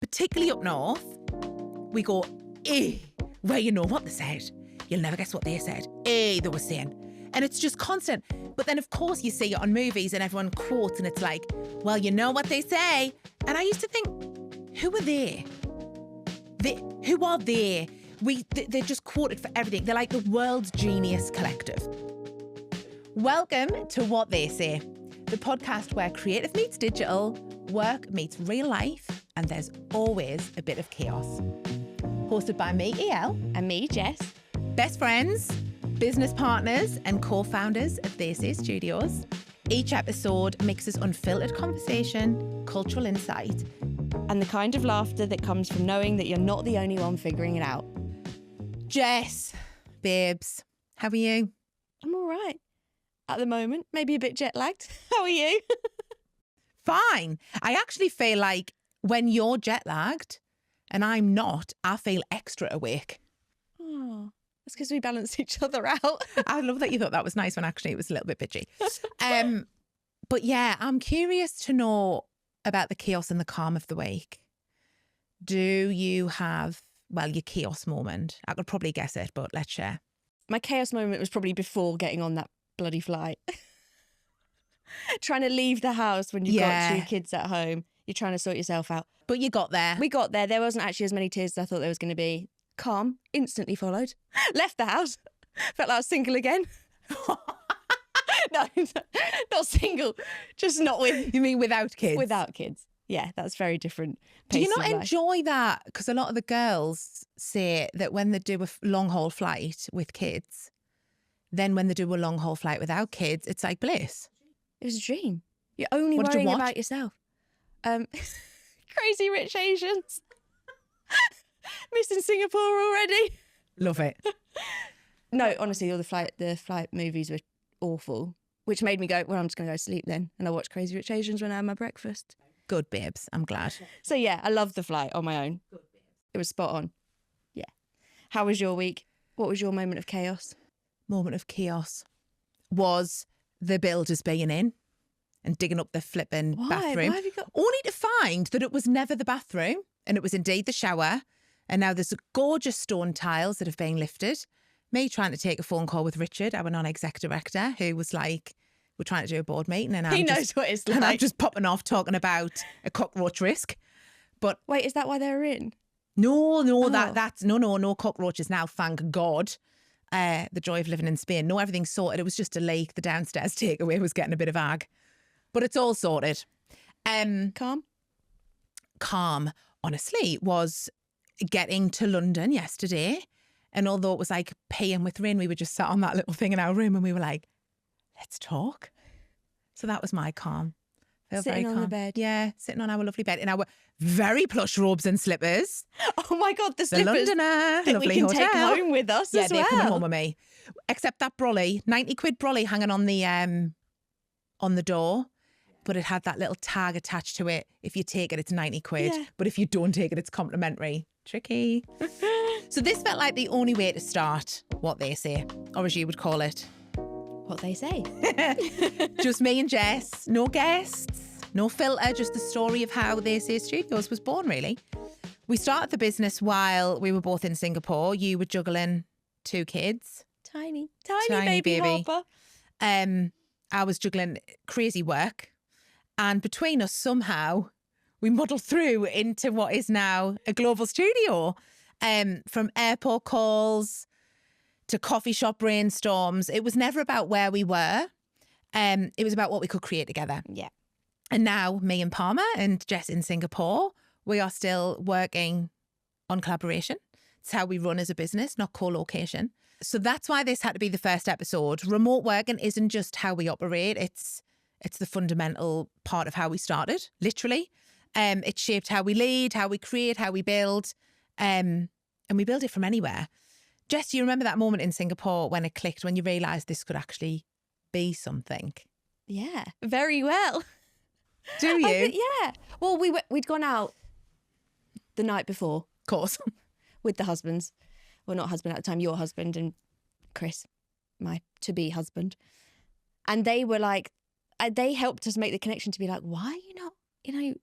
particularly up north, we go, well, you know what they said. You'll never guess what they said. They were saying. And it's just constant. But then, of course, you see it on movies and everyone quotes and it's like, well, you know what they say. And I used to think, who are they? Who are they? They're just quoted for everything. They're like the world's genius collective. Welcome to What They Say, the podcast where creative meets digital, work meets real life, and there's always a bit of chaos. Hosted by me, EL. And me, Jess. Best friends, business partners, and co-founders of They Say Studios. Each episode mixes unfiltered conversation, cultural insight, And the kind of laughter that comes from knowing that you're not the only one figuring it out. Jess, babes, how are you? I'm all right. At the moment, maybe a bit jet lagged. How are you? Fine. I actually feel like when you're jet lagged and I'm not, I feel extra awake. Oh, that's because we balanced each other out. I love that you thought that was nice when actually it was a little bit bitchy. But yeah, I'm curious to know about the chaos and the calm of the week. Do you have, well, your chaos moment? I could probably guess it, but let's share. My chaos moment was probably before getting on that bloody flight. Trying to leave the house when you've got two kids at home. You're trying to sort yourself out. But you got there. We got there. There wasn't actually as many tears as I thought there was going to be. Calm, instantly followed. Left the house. Felt like I was single again. No, not single. Just not with... You mean without kids? Without kids. Yeah, that's very different. Do you not pace of life. enjoy that? Because a lot of the girls say that when they do a long haul flight with kids, then when they do a long haul flight without kids, it's like bliss. It was a dream. You're only What did you worrying watch? about yourself. Crazy Rich Asians. Missing Singapore already. Love it. No, honestly, all the flight movies were awful, which made me go, well, I'm just going to go to sleep then. And I watched Crazy Rich Asians when I had my breakfast. Good, babes. I'm glad. So yeah, I loved the flight on my own. It was spot on. Yeah. How was your week? What was your moment of chaos? Moment of chaos was the builders being in and digging up the flipping bathroom. Why have you got... Only to find that it was never the bathroom and it was indeed the shower. And now there's gorgeous stone tiles that have been lifted. Me trying to take a phone call with Richard, our non-exec director, who was like, we're trying to do a board meeting and He knows what it's like. And I'm just popping off talking about a cockroach risk. But Wait, is that why they were in? no, Oh. that's no cockroaches now, thank God. The joy of living in Spain. No, everything's sorted. It was just a leak. The downstairs takeaway was getting a bit of ag. But it's all sorted. Calm? Calm, honestly, was getting to London yesterday. And although it was like peeing with rain, we were just sat on that little thing in our room and we were like, let's talk. So that was my calm. Feel Sitting very on the calm. bed. Yeah, sitting on our lovely bed in our very plush robes and slippers. Oh my God, the The slippers Londoner, that lovely we can hotel. take home with us Yeah, as they're coming well. home with me. Except that brolly, 90 quid brolly hanging on the door. But it had that little tag attached to it. If you take it, it's 90 quid. Yeah. But if you don't take it, it's complimentary. Tricky. So this felt like the only way to start What They Say, or as you would call it. What they say. Just me and Jess, no guests, no filter, just the story of how They Say Studios was born, really. We started the business while we were both in Singapore. You were juggling 2 kids. Tiny Baby. Harper. I was juggling crazy work. And between us, somehow, we muddled through into what is now a global studio. From airport calls to coffee shop brainstorms. It was never about where we were. It was about what we could create together. Yeah. And now me and Palma and Jess in Singapore, we are still working on collaboration. It's how we run as a business, not co-location. So that's why this had to be the first episode. Remote working isn't just how we operate. It's the fundamental part of how we started, literally. It shaped how we lead, how we create, how we build. And we build it from anywhere. Jess, do you remember that moment in Singapore when it clicked, when you realised this could actually be something? Yeah, very well. Do you? Yeah. Well, we'd gone out the night before. Of course. With the husbands. Well, not husband at the time, your husband and Chris, my to-be husband. And they were like, they helped us make the connection to be like, why are you not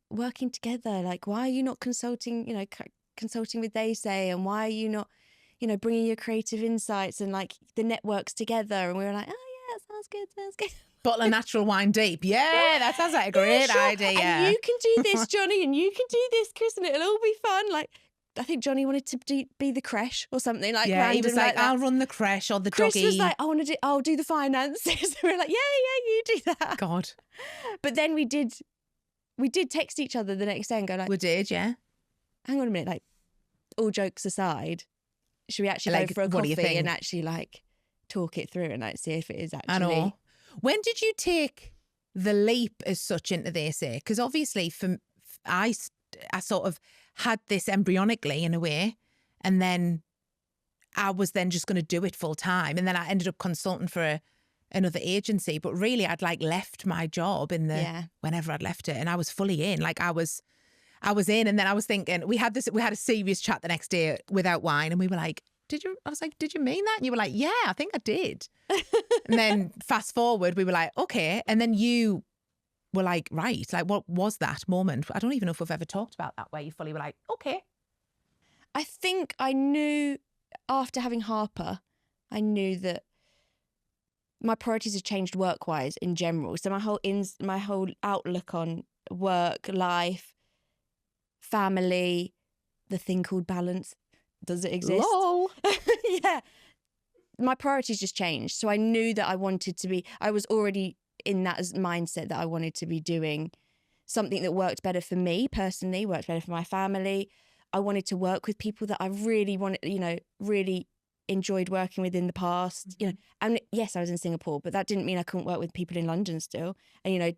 working together? Like, why are you not consulting, consulting with They Say? And why are you not, bringing your creative insights and like the networks together? And we were like, oh yeah, sounds good. Bottle of natural wine deep. Yeah, that sounds like a great idea. And you can do this, Johnny, and you can do this, Chris, and it'll all be fun. Like, I think Johnny wanted to be the creche or something like yeah, random he was like that. I'll run the creche or the Chris doggy. was like, I'll do the finances. We were like, yeah, you do that. God. But then we did text each other the next day and go like, We did, yeah. hang on a minute, like, all jokes aside, should we actually Like, go for a what do you coffee think? and actually like talk it through and like see if it is actually. I know. When did you take the leap as such into They Say? Because obviously I sort of had this embryonically in a way, and then I was then just going to do it full time. And then I ended up consulting for another agency. But really, I'd like left my job whenever I'd left it, and I was fully in. Like I was in, and then I was thinking, we had a serious chat the next day without wine, and we were like, I was like, did you mean that? And you were like, yeah, I think I did. And then fast forward, we were like, okay. And then you were like, right, like what was that moment? I don't even know if we've ever talked about that, where you fully were like, okay. I think I knew after having Harper, I knew that my priorities had changed work-wise in general. So my whole outlook on work, life, family, the thing called balance, does it exist? Lol. Yeah. My priorities just changed. So I knew that I was already in that mindset that I wanted to be doing something that worked better for me personally, worked better for my family. I wanted to work with people that I really really enjoyed working with in the past. And yes, I was in Singapore, but that didn't mean I couldn't work with people in London still. And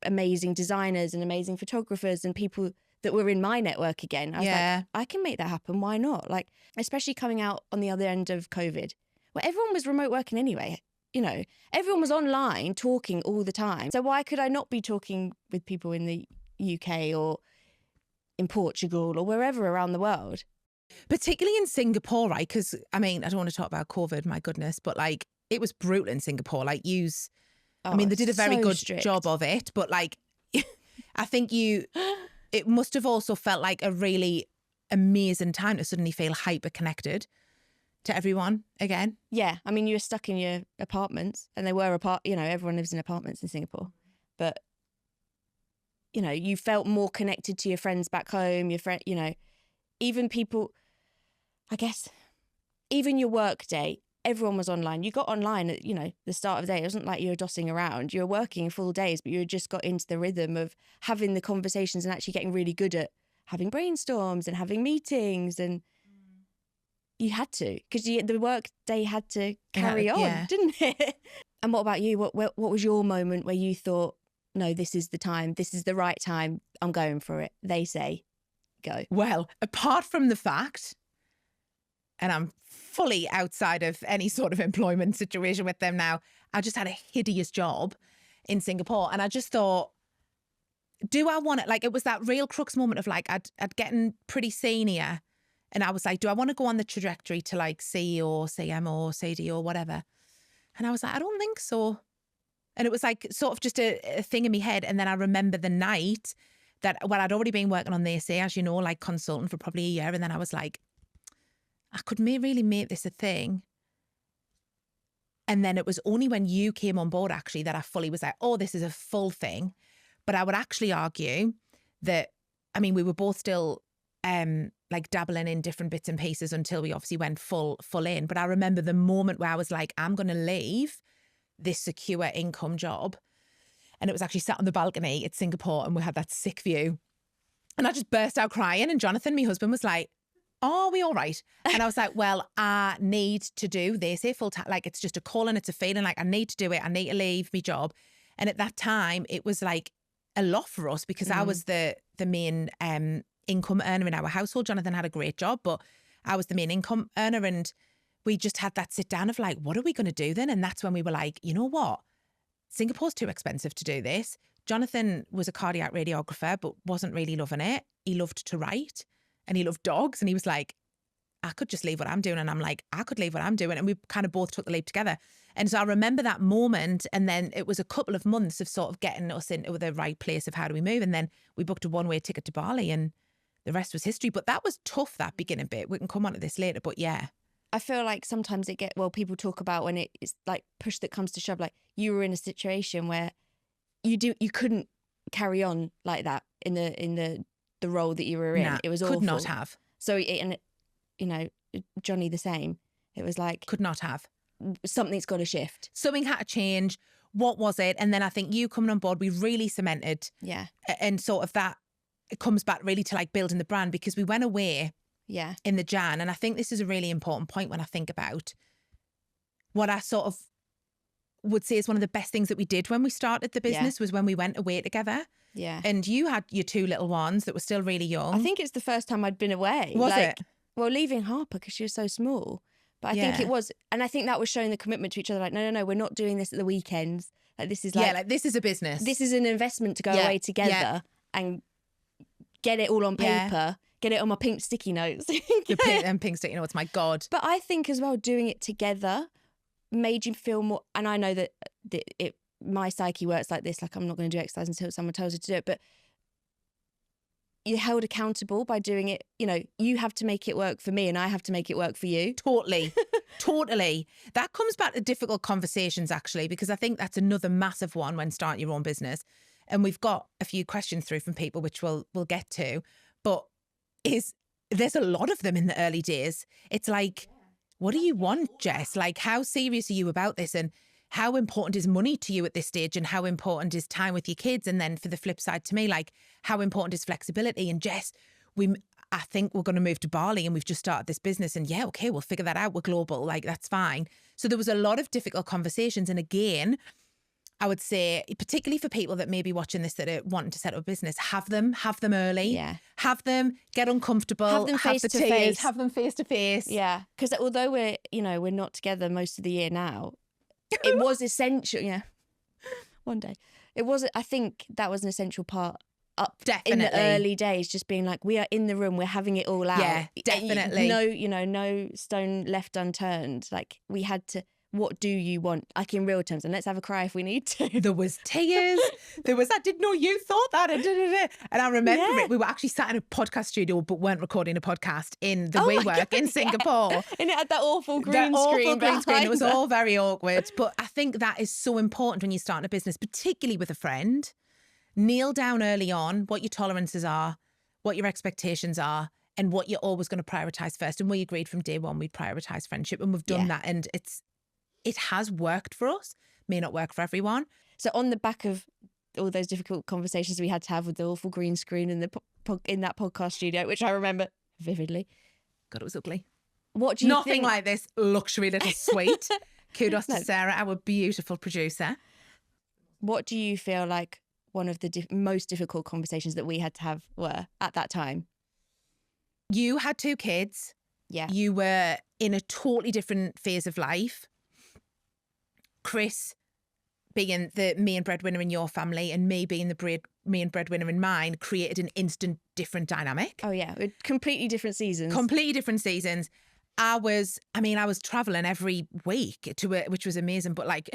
amazing designers and amazing photographers and people that were in my network again. I was like, I can make that happen. Why not? Like, especially coming out on the other end of COVID, where everyone was remote working anyway. Everyone was online talking all the time. So why could I not be talking with people in the UK or in Portugal or wherever around the world? Particularly in Singapore, right? Because, I mean, I don't want to talk about COVID, my goodness, but like it was brutal in Singapore. Like they did a very good job of it, but like I think it must have also felt like a really amazing time to suddenly feel hyper connected to everyone again. Yeah, I mean, you were stuck in your apartments, and they were everyone lives in apartments in Singapore, but you felt more connected to your friends back home, even people, I guess, even your work day, everyone was online. You got online at, the start of the day. It wasn't like you were dossing around. You were working full days, but you had just got into the rhythm of having the conversations and actually getting really good at having brainstorms and having meetings. And you had to, because the work day had to carry on, didn't it? And what about you? What was your moment where you thought, no, this is the time, this is the right time, I'm going for it? They Say, go. Well, apart from the fact, and I'm fully outside of any sort of employment situation with them now, I just had a hideous job in Singapore. And I just thought, do I want it? Like, it was that real crux moment of like, I'd gotten pretty senior. And I was like, do I want to go on the trajectory to like CEO, CMO, CD or whatever? And I was like, I don't think so. And it was like sort of just a thing in my head. And then I remember the night that, I'd already been working on They Say, as you know, like consultant for probably a year. And then I was like, I could really make this a thing. And then it was only when you came on board actually that I fully was like, oh, this is a full thing. But I would actually argue that, I mean, we were both still like dabbling in different bits and pieces until we obviously went full in. But I remember the moment where I was like, I'm going to leave this secure income job. And it was actually sat on the balcony at Singapore and we had that sick view. And I just burst out crying. And Jonathan, my husband, was like, oh, are we all right? And I was like, well, I need to do They Say full time. Like, it's just a call and it's a feeling. Like, I need to do it. I need to leave my job. And at that time, it was like a lot for us because I was the main income earner in our household. Jonathan had a great job, but I was the main income earner. And we just had that sit down of like, what are we going to do then? And that's when we were like, you know what? Singapore's too expensive to do this. Jonathan was a cardiac radiographer, but wasn't really loving it. He loved to write and he loved dogs. And he was like, I could just leave what I'm doing. And I'm like, I could leave what I'm doing. And we kind of both took the leap together. And so I remember that moment. And then it was a couple of months of sort of getting us into the right place of how do we move. And then we booked a one-way ticket to Bali and the rest was history. But that was tough, that beginning bit. We can come on to this later. But yeah. I feel like sometimes people talk about when it's like push that comes to shove, like you were in a situation where you couldn't carry on like that in the role that you were in. Nah, it was could awful. not have. So, Johnny the same. It was like... Could not have. Something's got to shift. Something had to change. What was it? And then I think you coming on board, we really cemented. Yeah. And sort of that, it comes back really to like building the brand, because we went away in the Jan. And I think this is a really important point when I think about what I sort of would say is one of the best things that we did when we started the business was when we went away together. Yeah. And you had your two little ones that were still really young. I think it's the first time I'd been away. Was it? Well, leaving Harper because she was so small. But I think it was, and I think that was showing the commitment to each other. Like, no, we're not doing this at the weekends. Like, this is like this is a business. This is an investment to go away together and get it all on paper, get it on my pink sticky notes. The pink sticky notes, my God. But I think as well, doing it together made you feel more, and I know that my psyche works like this, like I'm not going to do exercise until someone tells you to do it, but you're held accountable by doing it. You have to make it work for me and I have to make it work for you. Totally. Totally. That comes back to difficult conversations, actually, because I think that's another massive one when starting your own business. And we've got a few questions through from people, which we'll get to. But there's a lot of them in the early days. It's like, what do you want, Jess? Like, how serious are you about this? And how important is money to you at this stage? And how important is time with your kids? And then for the flip side to me, like, how important is flexibility? And Jess, I think we're going to move to Bali and we've just started this business. And yeah, okay, we'll figure that out. We're global. Like, that's fine. So there was a lot of difficult conversations. And again, I would say, particularly for people that may be watching this that are wanting to set up a business, have them early. Yeah. Have them get uncomfortable. Have them face to face. Have them face to face. Yeah. Because although we're not together most of the year now, it was essential. Yeah. One day. It was, I think that was an essential part definitely in the early days, just being like, we are in the room, we're having it all out. Yeah, definitely. No stone left unturned. Like, we had to, what do you want? Like, in real terms, and let's have a cry if we need to. There was tears. I didn't know you thought that. And I remember it. We were actually sat in a podcast studio, but weren't recording a podcast in the WeWork in Singapore. Yeah. And it had that awful green screen. It was all very awkward. But I think that is so important when you're starting a business, particularly with a friend. Nail down early on what your tolerances are, what your expectations are, and what you're always going to prioritise first. And we agreed from day one we'd prioritise friendship, and we've done that. And it has worked for us. May not work for everyone. So on the back of all those difficult conversations we had to have with the awful green screen in that podcast studio, which I remember vividly. God, it was ugly. What do you Nothing think? like this luxury little suite. Kudos to Sarah, our beautiful producer. What do you feel like one of the most difficult conversations that we had to have were at that time? You had two kids. Yeah. You were in a totally different phase of life. Chris being the main breadwinner in your family and me being the main breadwinner in mine created an instant different dynamic. Oh yeah, completely different seasons. Completely different seasons. I was traveling every week which was amazing. But like,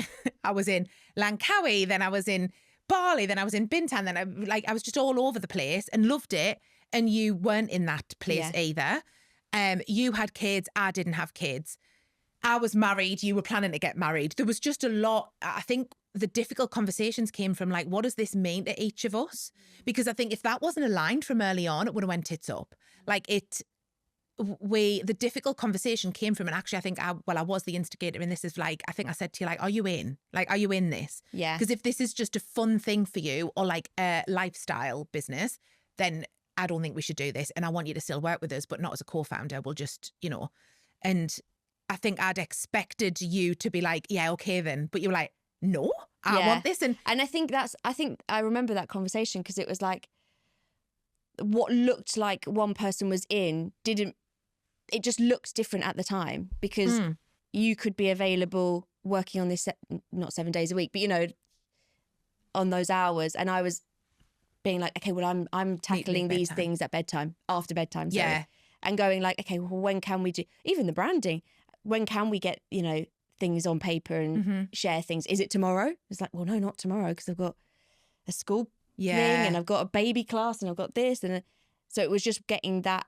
I was in Langkawi, then I was in Bali, then I was in Bintan, then I was just all over the place and loved it. And you weren't in that place either. You had kids, I didn't have kids. I was married, you were planning to get married. There was just a lot. I think the difficult conversations came from like, what does this mean to each of us? Because I think if that wasn't aligned from early on, it would have went tits up. Like the difficult conversation came from, and actually I think I was the instigator in this, is like, I think I said to you, like, are you in? Like, are you in this? Yeah. Because if this is just a fun thing for you or like a lifestyle business, then I don't think we should do this. And I want you to still work with us, but not as a co-founder. We'll just, and I think I'd expected you to be like, yeah, okay then. But you were like, no, I want this. And I think I remember that conversation because it was like what looked like one person was in it just looked different at the time because you could be available working on this, not 7 days a week, but on those hours. And I was being like, okay, well, I'm tackling these things at bedtime, after bedtime. Sorry. Yeah. and going like, okay, well, when can we do even the branding? When can we get, things on paper and share things? Is it tomorrow? It's like, well, no, not tomorrow, because I've got a school thing and I've got a baby class and I've got this. And so it was just getting that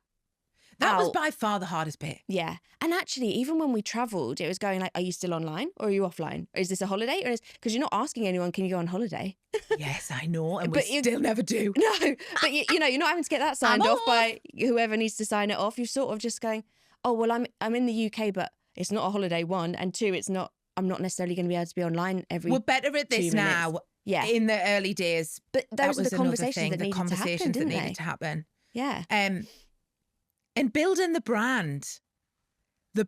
That was out. by far the hardest bit. Yeah. And actually, even when we travelled, it was going like, are you still online or are you offline? Or is this a holiday? Or because you're not asking anyone, can you go on holiday? Yes, I know. And we still never do. No, but you're not having to get that signed off by whoever needs to sign it off. You're sort of just going, oh, well, I'm in the UK, but it's not a holiday, one. And two, I'm not necessarily going to be able to be online every We're better at this now. Yeah. In the early days. But those are the conversations that the needed conversations to happen, that needed to happen. Yeah. And building the brand.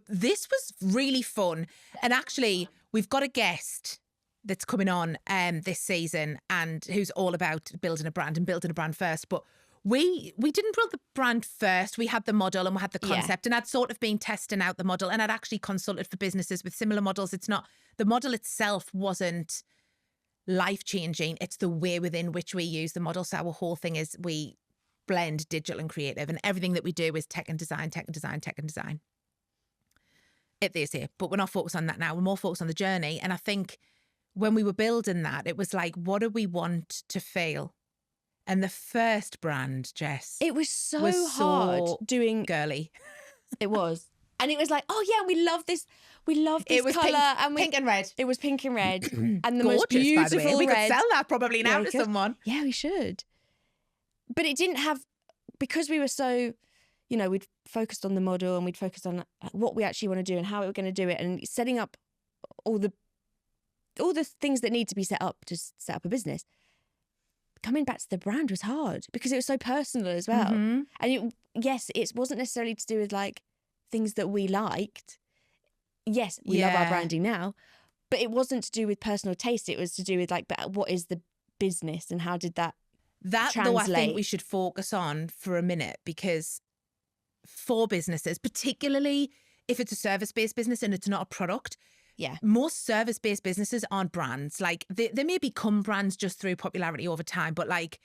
This was really fun. And actually, we've got a guest that's coming on this season and who's all about building a brand and building a brand first. But we didn't build the brand first. We had the model and we had the concept, and I'd sort of been testing out the model, and I'd actually consulted for businesses with similar models. It's not, the model itself wasn't life-changing. It's the way within which we use the model. So our whole thing is we blend digital and creative, and everything that we do is tech and design. They say, but we're not focused on that now. We're more focused on the journey. And I think when we were building that, it was like, what do we want to feel? And the first brand, Jess, it was so hard doing girly. It was. And it was like, oh yeah, we love this colour. Pink and red. It was pink and red. And the Gorgeous, most beautiful by the way. We red. could sell that probably now to someone. Yeah, we should. But it didn't have, because we were so, we'd focused on the model and we'd focused on what we actually want to do and how we were going to do it, and setting up all the things that need to be set up to set up a business. Coming back to the brand was hard because it was so personal as well. Mm-hmm. And it wasn't necessarily to do with like things that we liked. Yes, we love our branding now, but it wasn't to do with personal taste. It was to do with like, but what is the business and how did that translate? Though, I think we should focus on for a minute, because for businesses, particularly if it's a service-based business and it's not a product, most service-based businesses aren't brands. Like they may become brands just through popularity over time, but like,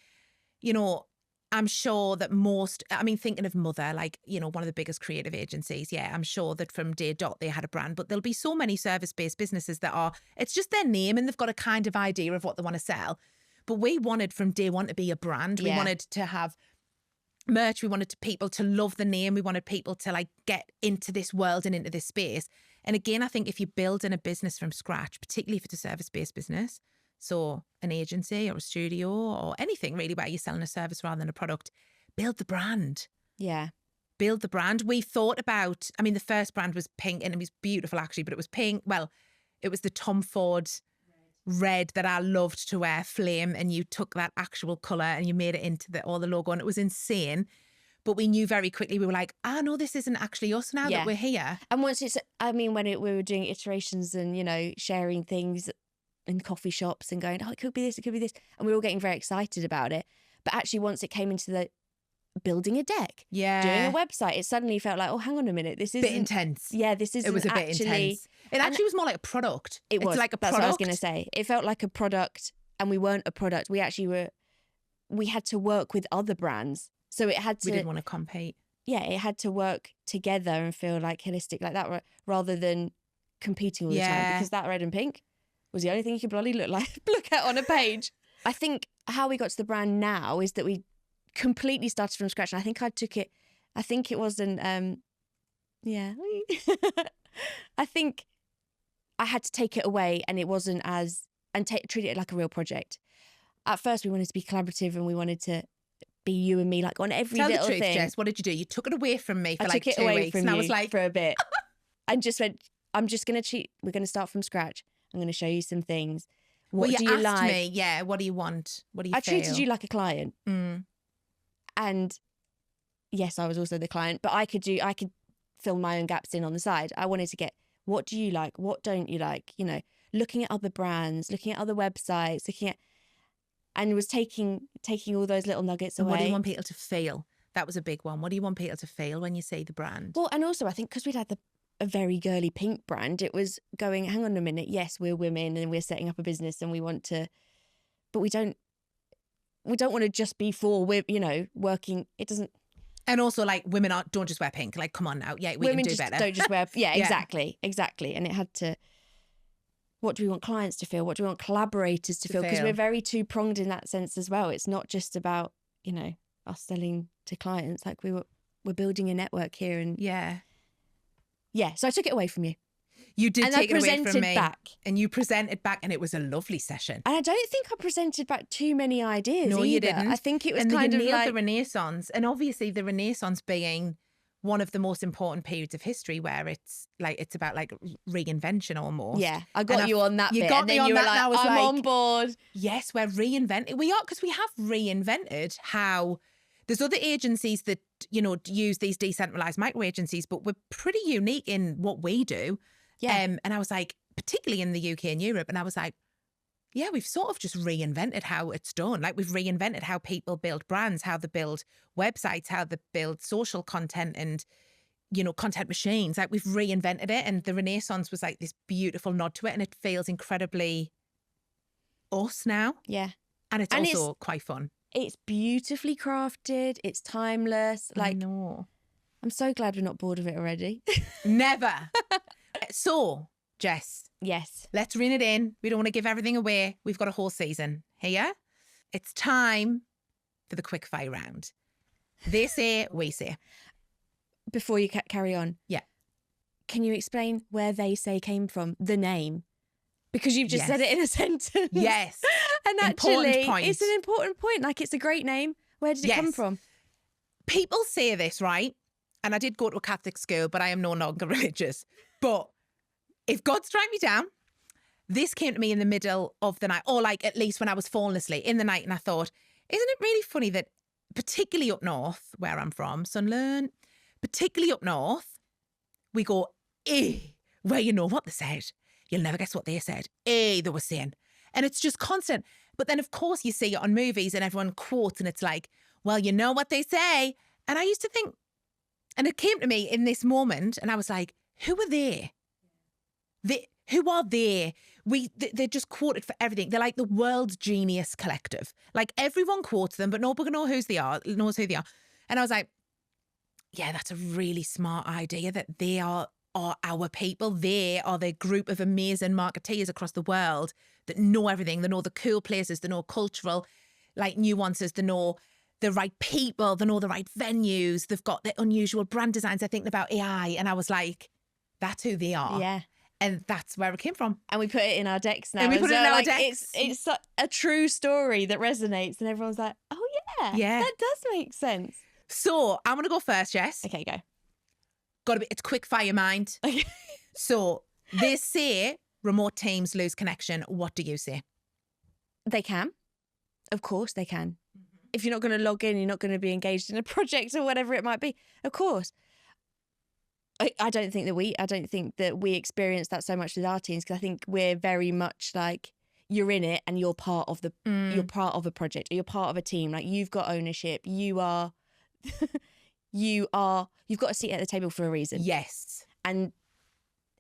I'm sure that thinking of Mother, like, one of the biggest creative agencies, I'm sure that from day dot they had a brand, but there'll be so many service-based businesses it's just their name and they've got a kind of idea of what they want to sell. But we wanted from day one to be a brand. We wanted to have merch. We wanted people to love the name. We wanted people to like get into this world and into this space. And again, I think if you're building a business from scratch, particularly if it's a service-based business, so an agency or a studio or anything really where you're selling a service rather than a product, build the brand. Yeah. Build the brand. We thought about, the first brand was pink and it was beautiful actually, but it was pink. Well, it was the Tom Ford red that I loved to wear, flame, and you took that actual colour and you made it into the logo, and it was insane. But we knew very quickly, we were like, no, this isn't actually us now that we're here. And once we were doing iterations and, sharing things in coffee shops and going, it could be this, it could be this. And we were all getting very excited about it. But actually, once it came into the building a deck, doing a website, it suddenly felt like, oh, hang on a minute, this is a bit intense. Yeah, this is. It was a bit intense. It actually was more like a product. It's like a product. That's what I was going to say. It felt like a product, and we weren't a product. We actually we had to work with other brands. So it had to. We didn't want to compete. Yeah, it had to work together and feel like holistic like that, rather than competing all the time. Because that red and pink was the only thing you could bloody look at on a page. I think how we got to the brand now is that we completely started from scratch. And I think it wasn't. I think I had to take it away, and it wasn't treat it like a real project. At first, we wanted to be collaborative, and we wanted to be you and me, like on every little thing. Tell the truth, Jess. What did you do? You took it away from me for like 2 weeks, and I was like, for a bit, and just went. I'm just going to cheat. We're going to start from scratch. I'm going to show you some things. What do you like? Me, what do you want? What do you? I treated you like a client, and yes, I was also the client, but I could fill my own gaps in on the side. I wanted to get, what do you like? What don't you like? Looking at other brands, looking at other websites, and was taking all those little nuggets away. What do you want people to feel? That was a big one. What do you want people to feel when you see the brand? Well, and also I think because we'd had a very girly pink brand, it was going, hang on a minute, yes, we're women and we're setting up a business and we want to, but we don't want to just be for, working. It doesn't, And also, like, women don't just wear pink. Like, come on now. Yeah, we Women can do just better. don't just wear. Yeah, Yeah. exactly. And it had to. What do we want clients to feel? What do we want collaborators to feel? Because we're very two-pronged in that sense as well. It's not just about, you know, us selling to clients. Like we're building a network here, and Yeah. So I took it away from you. You did and take I it away from presented me. back. And you presented back, and it was a lovely session. And I don't think I presented back too many ideas No, either. you didn't. I think it was and kind you of nailed like the Renaissance. And obviously the Renaissance being one of the most important periods of history where it's about like reinvention almost. Yeah, I got you on that you bit. got and me then on you were that, like, and I was I'm like, on board. Yes, we're reinventing. We are, because we have reinvented how there's other agencies that, you know, use these decentralized micro agencies, but we're pretty unique in what we do. Yeah. And I was like, particularly in the UK and Europe, and I was like, yeah, we've sort of just reinvented how it's done. Like we've reinvented how people build brands, how they build websites, how they build social content and, you know, content machines. Like we've reinvented it. And the Renaissance was like this beautiful nod to it. And it feels incredibly us now. Yeah. And it's also quite fun. It's beautifully crafted. It's timeless. Like, no. I'm so glad we're not bored of it already. Never. So, Jess. Yes. Let's rein it in. We don't want to give everything away. We've got a whole season here. It's time for the quick fire round. They say, we say. Before you carry on. Yeah. Can you explain where they say came from? The name. Because you've just said it in a sentence. Yes. And Important actually, point. it's an important point. Like, it's a great name. Where did it come from? People say this, right? And I did go to a Catholic school, but I am no longer religious. But if God strike me down, this came to me in the middle of the night, or like at least when I was falling asleep in the night. And I thought, isn't it really funny that particularly up north, where I'm from, Sunderland, particularly up north, we go, where you know what they said. You'll never guess what they said. They were saying. And it's just constant. But then, of course, you see it on movies and everyone quotes and it's like, well, you know what they say. And I used to think, and it came to me in this moment and I was like, who are they? Who are they? They're just quoted for everything. They're like the world's genius collective. Like everyone quotes them, but nobody knows who they are. And I was like, yeah, that's a really smart idea that they are our people. They are the group of amazing marketeers across the world that know everything. They know the cool places. They know cultural like nuances. They know the right people. They know the right venues. They've got the unusual brand designs. They're thinking about AI. And I was like, that's who they are. Yeah. And that's where it came from. And we put it in our decks now. And we put it in our like, decks. It's a true story that resonates. And everyone's like, oh, yeah. That does make sense. So I'm going to go first, Jess. Okay, go. It's quick fire mind. Okay. So they say remote teams lose connection. What do you say? They can. Of course they can. Mm-hmm. If you're not going to log in, you're not going to be engaged in a project or whatever it might be. Of course. I don't think that we experience that so much with our teams, because I think we're very much like, you're in it and you're part of you're part of a project, or you're part of a team. Like, you've got ownership. You've got a seat at the table for a reason. Yes. And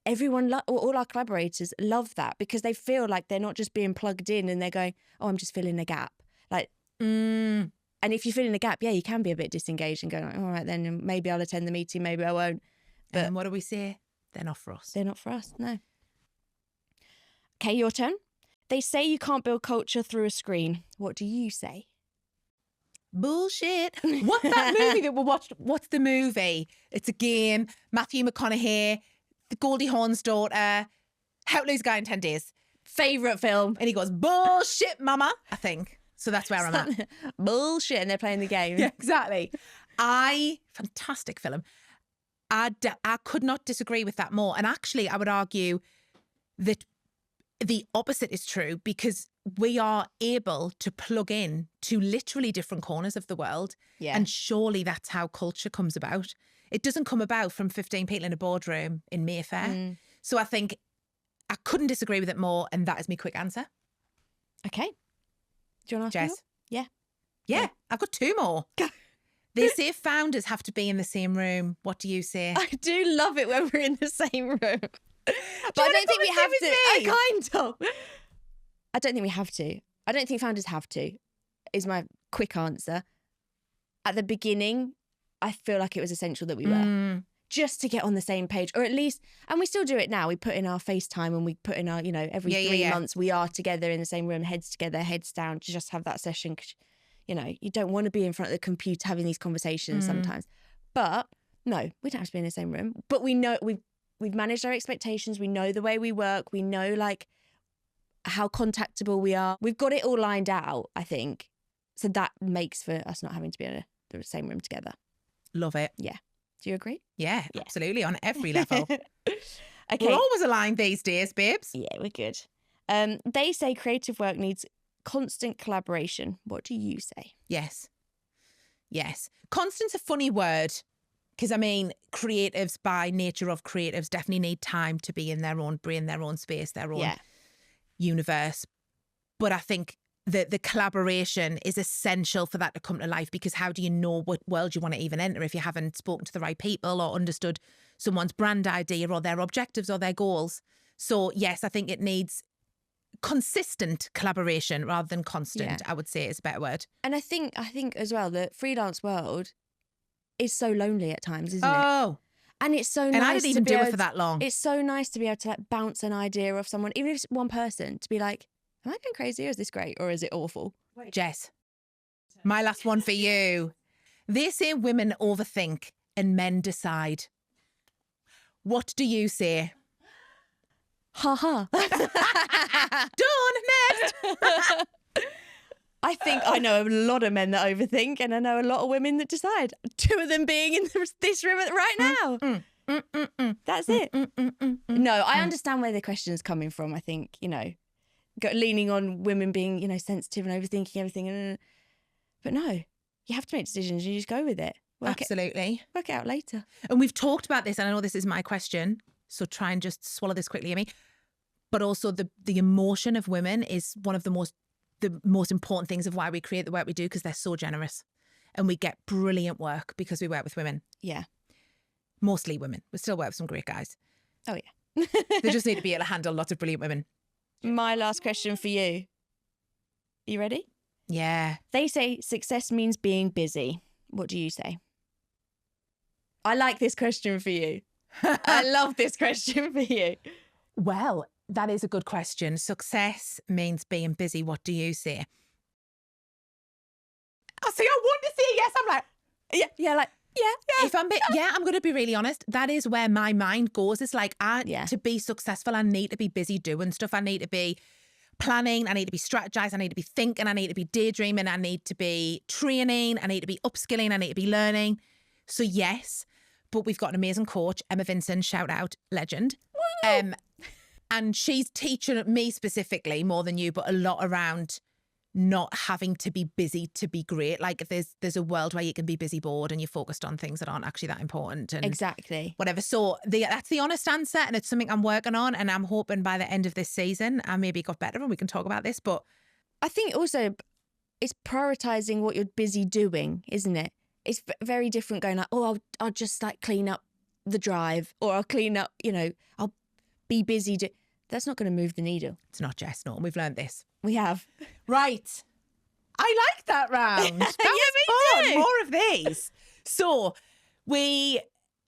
everyone, all our collaborators love that, because they feel like they're not just being plugged in and they're going, oh, I'm just filling a gap. Like, and if you're filling a gap, you can be a bit disengaged and going, all right, then maybe I'll attend the meeting, maybe I won't. But and what do we say? They're not for us. They're not for us, no. Okay, your turn. They say you can't build culture through a screen. What do you say? Bullshit. What's that movie that we watched? What's the movie? It's a game. Matthew McConaughey, the Goldie Hawn's daughter. How to Lose a Guy in 10 Days. Favourite film. And he goes, bullshit, mama, I think. So that's where I'm at. Bullshit, and they're playing the game. Yeah, exactly. Fantastic film. I could not disagree with that more. And actually, I would argue that the opposite is true, because we are able to plug in to literally different corners of the world. Yeah. And surely that's how culture comes about. It doesn't come about from 15 people in a boardroom in Mayfair. So I think I couldn't disagree with it more. And that is my quick answer. Okay. Do you want to ask Jess? me? Yeah. I've got two more. They say founders have to be in the same room. What do you say? I do love it when we're in the same room. But I don't think we have to. I don't think we have to. I don't think founders have to, is my quick answer. At the beginning, I feel like it was essential that we were. Just to get on the same page, or at least, and we still do it now. We put in our FaceTime and we put in our, every 3 months we are together in the same room, heads together, heads down, to just have that session. 'Cause, you don't want to be in front of the computer having these conversations sometimes. But no, we don't have to be in the same room. But we know we've managed our expectations. We know the way we work. We know like how contactable we are. We've got it all lined out, I think. So that makes for us not having to be in the same room together. Love it. Yeah. Do you agree? Yeah, absolutely. On every level. Okay. We're always aligned these days, babes. Yeah, we're good. They say creative work needs constant collaboration. What do you say? Yes. Constant's a funny word because, I mean, creatives by nature of creatives definitely need time to be in their own brain, their own space, their own universe. But I think the collaboration is essential for that to come to life, because how do you know what world you want to even enter if you haven't spoken to the right people or understood someone's brand idea or their objectives or their goals? So yes, I think it needs consistent collaboration rather than constant. I would say is a better word. And I think as well, the freelance world is so lonely at times, isn't it? Oh, and it's so nice. And I didn't even do it for that long. It's so nice to be able to like bounce an idea off someone, even if it's one person, to be like, am I going crazy, or is this great, or is it awful? Jess, my last one for you. They say women overthink and men decide. What do you say? Ha ha. Done, next. I think I know a lot of men that overthink, and I know a lot of women that decide. 2 of them being in this room right now. That's it. No, I understand where the question's coming from. I think, leaning on women being, sensitive and overthinking everything. But no, you have to make decisions. You just go with it. Absolutely. Work it out later. And we've talked about this, and I know this is my question, so try and just swallow this quickly, Amy. But also the emotion of women is one of the most important things of why we create the work we do, because they're so generous. And we get brilliant work because we work with women. Yeah. Mostly women. We still work with some great guys. Oh, yeah. They just need to be able to handle lots of brilliant women. My last question for you. You ready? Yeah. They say success means being busy. What do you say? I like this question for you. I love this question for you. Well, that is a good question. Success means being busy. What do you say? I see. I want to say yes. I'm like, yeah. If I'm I'm going to be really honest. That is where my mind goes. It's like, to be successful, I need to be busy doing stuff. I need to be planning. I need to be strategizing. I need to be thinking. I need to be daydreaming. I need to be training. I need to be upskilling. I need to be learning. So yes, but we've got an amazing coach, Emma Vincent, shout out, legend. And she's teaching me specifically, more than you, but a lot around not having to be busy to be great. Like there's a world where you can be busy bored and you're focused on things that aren't actually that important. And exactly. Whatever. So that's the honest answer, and it's something I'm working on, and I'm hoping by the end of this season I maybe got better and we can talk about this. But I think also it's prioritizing what you're busy doing, isn't it? It's very different going like, I'll just like clean up the drive, or I'll clean up, I'll be busy. That's not going to move the needle. It's not, Jess. No, we've learned this. We have. Right. I like that round. That was fun. More of these. So we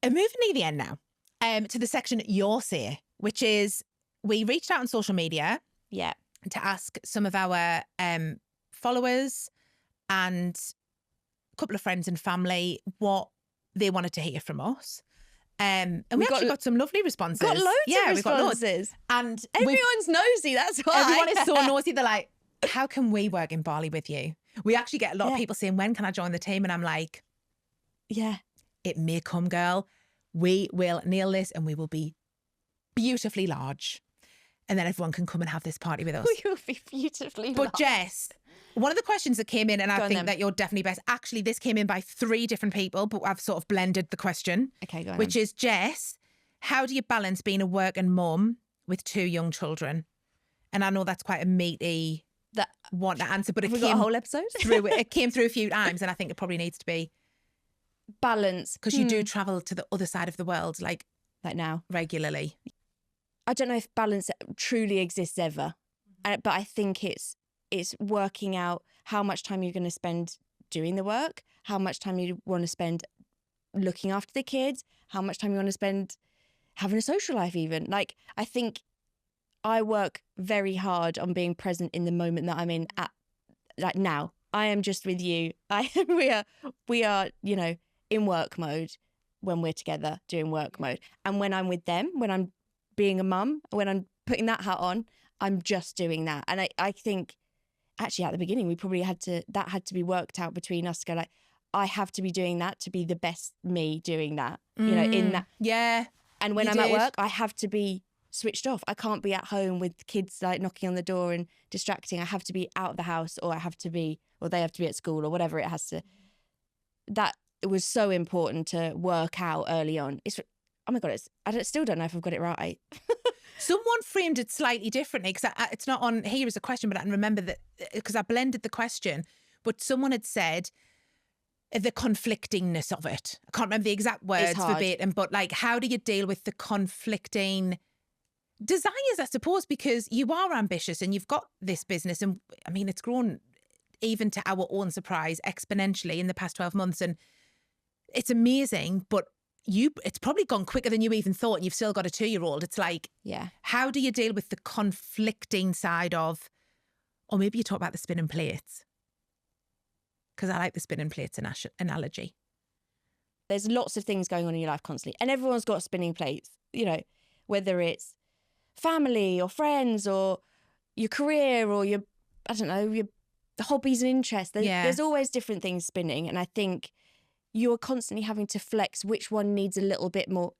are moving near the end now to the section Your Say, which is we reached out on social media to ask some of our followers and a couple of friends and family what they wanted to hear from us. And we actually got some lovely responses. Got loads of responses. Got loads. And everyone's nosy, that's why. Everyone is so nosy. They're like, how can we work in Bali with you? We actually get a lot of people saying, when can I join the team? And I'm like, it may come, girl. We will nail this and we will be beautifully large. And then everyone can come and have this party with us. We will be beautifully large. But Jess, one of the questions that came in, and I think that you're definitely best. Actually, this came in by 3 different people, but I've sort of blended the question. Okay, go on. Which is, Jess, how do you balance being a working mum with 2 young children? And I know that's quite a meaty one to answer, but it came a whole episode through. It came through a few times, and I think it probably needs to be balance, because you do travel to the other side of the world, like now, regularly. I don't know if balance truly exists ever, but I think it's working out how much time you're going to spend doing the work, how much time you want to spend looking after the kids, how much time you want to spend having a social life even. Like, I think I work very hard on being present in the moment that I'm in at, like, now. I am just with you. We are, you know, in work mode when we're together doing work mode. And when I'm with them, when I'm being a mum, when I'm putting that hat on, I'm just doing that. And I think actually at the beginning, we probably had to be worked out between us to go like, I have to be doing that to be the best me doing that, you know, in that. Yeah. And when I'm at work, I have to be switched off. I can't be at home with kids like knocking on the door and distracting. I have to be out of the house, or they have to be at school, or whatever it has to. That it was so important to work out early on. Oh my God, I still don't know if I've got it right. Someone framed it slightly differently, because it's not on here as a question, but I can remember that because I blended the question. But someone had said the conflictingness of it. I can't remember the exact words verbatim, but like, how do you deal with the conflicting desires, I suppose, because you are ambitious and you've got this business, and I mean, it's grown even to our own surprise exponentially in the past 12 months, and it's amazing, but it's probably gone quicker than you even thought, and you've still got a 2-year-old. It's like, yeah, how do you deal with the conflicting side of, or maybe you talk about the spinning plates, because I like the spinning plates analogy. There's lots of things going on in your life constantly, and everyone's got spinning plates, you know, whether it's family or friends or your career or your, I don't know, your hobbies and interests. There's always different things spinning, and I think you're constantly having to flex which one needs a little bit more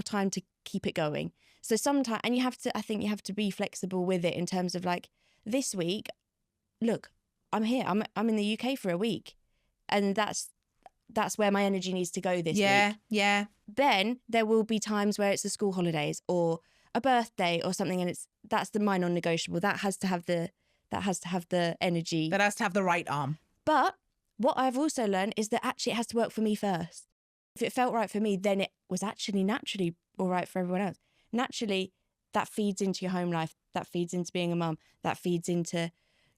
time to keep it going. So sometimes, and I think you have to be flexible with it in terms of like, this week, look, I'm here. I'm in the UK for a week, and that's where my energy needs to go this week. Yeah. Then there will be times where it's the school holidays or a birthday or something, and that's my non-negotiable. That has to have the energy. That has to have the right arm. But what I've also learned is that actually it has to work for me first. If it felt right for me, then it was actually naturally all right for everyone else. Naturally, that feeds into your home life. That feeds into being a mum. That feeds into,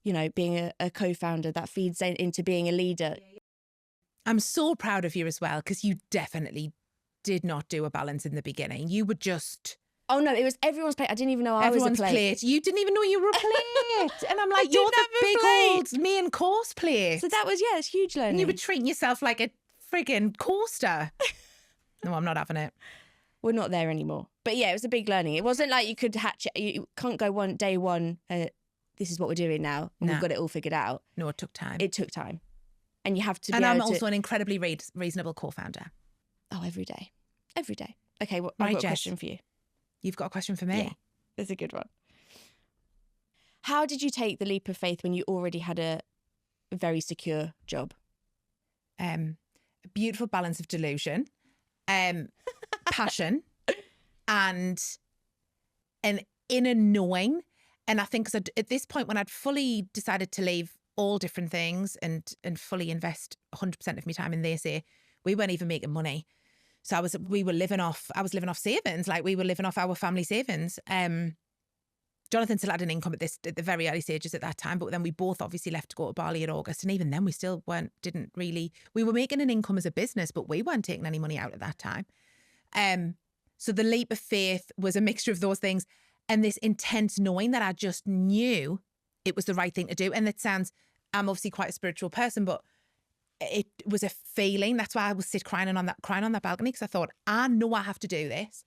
you know, being a co-founder. That feeds into being a leader. I'm so proud of you as well, because you definitely did not do a balance in the beginning. You were just... Oh no, it was everyone's plate. I didn't even know I was a plate. You didn't even know you were a plate. And I'm like, you're the big old main course plate. So that was, it's huge learning. And you were treating yourself like a friggin' coaster. No, I'm not having it. We're not there anymore. But yeah, it was a big learning. It wasn't like you could hatch it. You can't go day one, this is what we're doing now, and we've got it all figured out. No, it took time. It took time. And you have to be And able I'm to... also an incredibly reasonable co-founder. Oh, every day. Every day. Okay, well, Right, I've got Jess. a question for you. You've got a question for me? Yeah, that's a good one. How did you take the leap of faith when you already had a very secure job? A beautiful balance of delusion, passion, and an inner knowing. And I think at this point, when I'd fully decided to leave all different things and fully invest 100% of my time in this, we weren't even making money. So I was living off savings, like we were living off our family savings. Jonathan still had an income at the very early stages at that time, but then we both obviously left to go to Bali in August, and even then we still we were making an income as a business, but we weren't taking any money out at that time. So the leap of faith was a mixture of those things and this intense knowing that I just knew it was the right thing to do. And I'm obviously quite a spiritual person, but it was a feeling. That's why I was crying on that balcony, because I thought, I know I have to do this.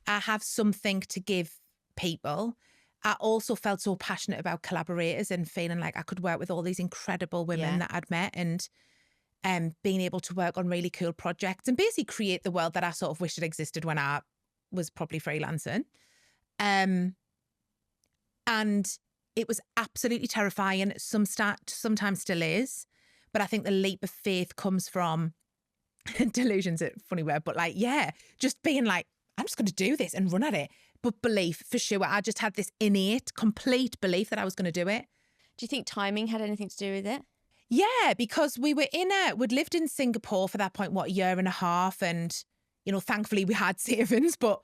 I have something to give people. I also felt so passionate about collaborators and feeling like I could work with all these incredible women that I'd met, and being able to work on really cool projects and basically create the world that I sort of wished it existed when I was probably freelancing. And it was absolutely terrifying. Sometimes still is. But I think the leap of faith comes from delusion's a funny word, but just being like, I'm just going to do this and run at it. But belief, for sure. I just had this innate, complete belief that I was going to do it. Do you think timing had anything to do with it? Yeah, because we'd lived in Singapore for that point, a year and a half. And, thankfully we had savings, but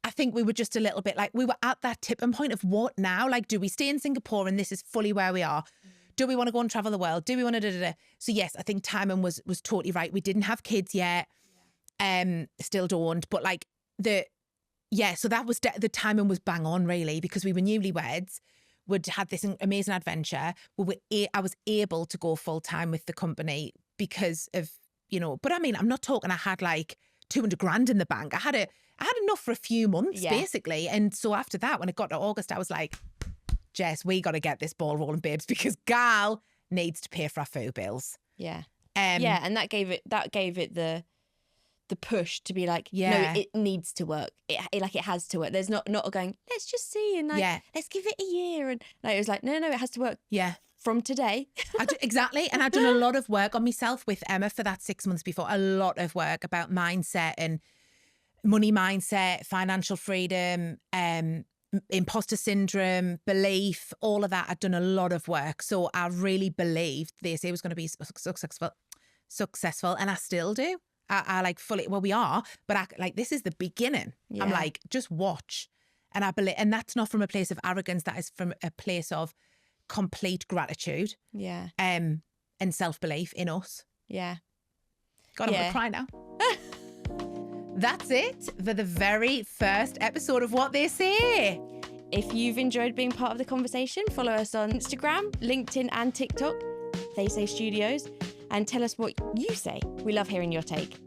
I think we were just a little bit like, we were at that tipping point of what now? Like, do we stay in Singapore and this is fully where we are? do we want to go and travel the world? Do we want to da-da-da? So yes, I think timing was totally right. We didn't have kids yet. Still don't. But like so that was the timing was bang on really, because we were newlyweds. We'd had this amazing adventure. I was able to go full time with the company because of, but I mean, I'm not talking I had like 200 grand in the bank. I had enough for a few months basically. And so after that, when it got to August, I was like, Jess, we got to get this ball rolling, babes, because Gal needs to pay for our food bills. Yeah. And that gave it the push to be like, no, it needs to work. It has to work. There's not going, let's just see and let's give it a year. And like, it was like, no, it has to work. Yeah. From today. Exactly. And I've done a lot of work on myself with Emma for that 6 months before. A lot of work about mindset and money mindset, financial freedom, imposter syndrome, belief, all of that. I'd done a lot of work. So I really believed this was going to be successful. And I still do. I like fully, we are, but this is the beginning. Yeah. I'm like, just watch. And I believe, and that's not from a place of arrogance. That is from a place of complete gratitude. Yeah. And self-belief in us. Yeah. God, I'm going to cry now. That's it for the very first episode of What They Say. If you've enjoyed being part of the conversation, follow us on Instagram, LinkedIn and TikTok, They Say Studios, and tell us what you say. We love hearing your take.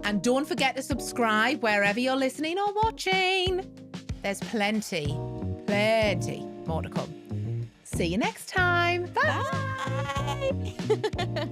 And don't forget to subscribe wherever you're listening or watching. There's plenty more to come. See you next time. Bye. Bye.